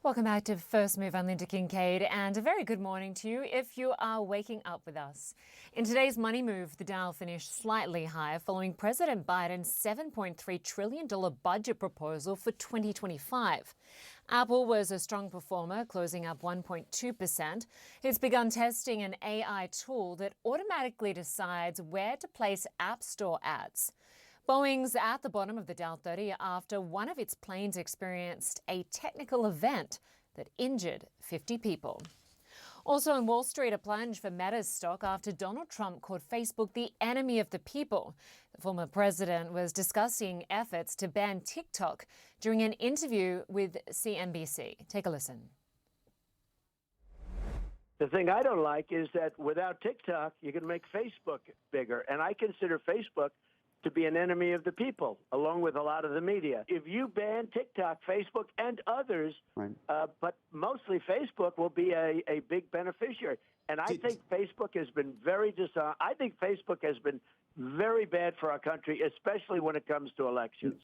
Welcome back to First Move. I'm Lynda Kinkade, and a very good morning to you if you are waking up with us. In today's Money Move, the Dow finished slightly higher following President Biden's $7.3 trillion budget proposal for 2025. Apple was a strong performer, closing up 1.2%. It's begun testing an AI tool that automatically decides where to place App Store ads. Boeing's at the bottom of the Dow 30 after one of its planes experienced a technical event that injured 50 people. Also on Wall Street, a plunge for Meta's stock after Donald Trump called Facebook the enemy of the people. The former president was discussing efforts to ban TikTok during an interview with CNBC. Take a listen. The thing I don't like is that without TikTok, you can make Facebook bigger. And I consider Facebook to be an enemy of the people, along with a lot of the media. If you ban TikTok, Facebook, and others, right. But mostly Facebook will be a big beneficiary. And I think Facebook has been I think Facebook has been very bad for our country, especially when it comes to elections.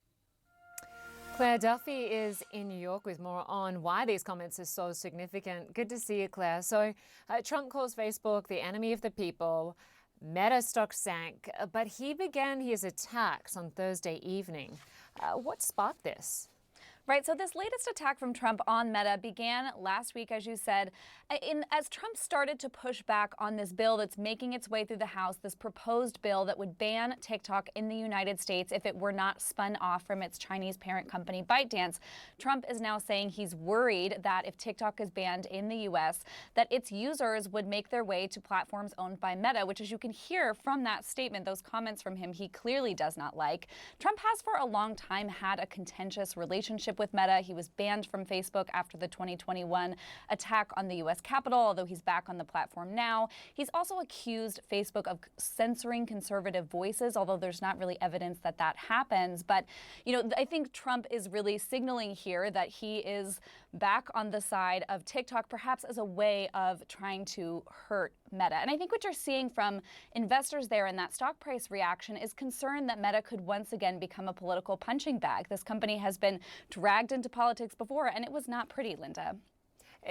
Clare, Duffy is in New York with more on why these comments are so significant. Good to see you, Clare. So Trump calls Facebook the enemy of the people. Meta stock sank, but he began his attacks on Thursday evening. What sparked this? Right, so this latest attack from Trump on Meta began last week, as you said, as Trump started to push back on this bill that's making its way through the House, this proposed bill that would ban TikTok in the United States if it were not spun off from its Chinese parent company ByteDance. Trump is now saying he's worried that if TikTok is banned in the U.S., that its users would make their way to platforms owned by Meta, which, as you can hear from that statement, those comments from him, he clearly does not like. Trump has for a long time had a contentious relationship with Meta. He was banned from Facebook after the 2021 attack on the U.S. Capitol, although he's back on the platform now. He's also accused Facebook of censoring conservative voices, although there's not really evidence that that happens. But, I think Trump is really signaling here that he is back on the side of TikTok, perhaps as a way of trying to hurt Meta. And I think what you're seeing from investors there in that stock price reaction is concern that Meta could once again become a political punching bag. This company has been dragged into politics before, and it was not pretty, Lynda.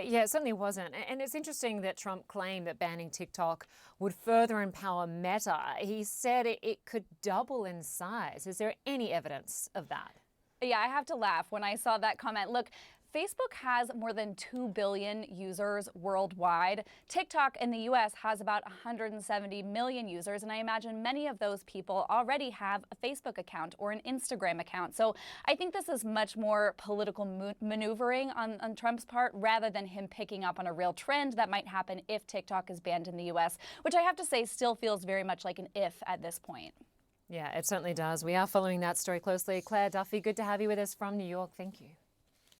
Yeah, it certainly wasn't. And it's interesting that Trump claimed that banning TikTok would further empower Meta. He said it could double in size. Is there any evidence of that? Yeah, I have to laugh when I saw that comment. Look, Facebook has more than 2 billion users worldwide. TikTok in the U.S. has about 170 million users, and I imagine many of those people already have a Facebook account or an Instagram account. So I think this is much more political maneuvering on Trump's part rather than him picking up on a real trend that might happen if TikTok is banned in the U.S., which I have to say still feels very much like an if at this point. Yeah, it certainly does. We are following that story closely. Clare, Duffy, good to have you with us from New York. Thank you.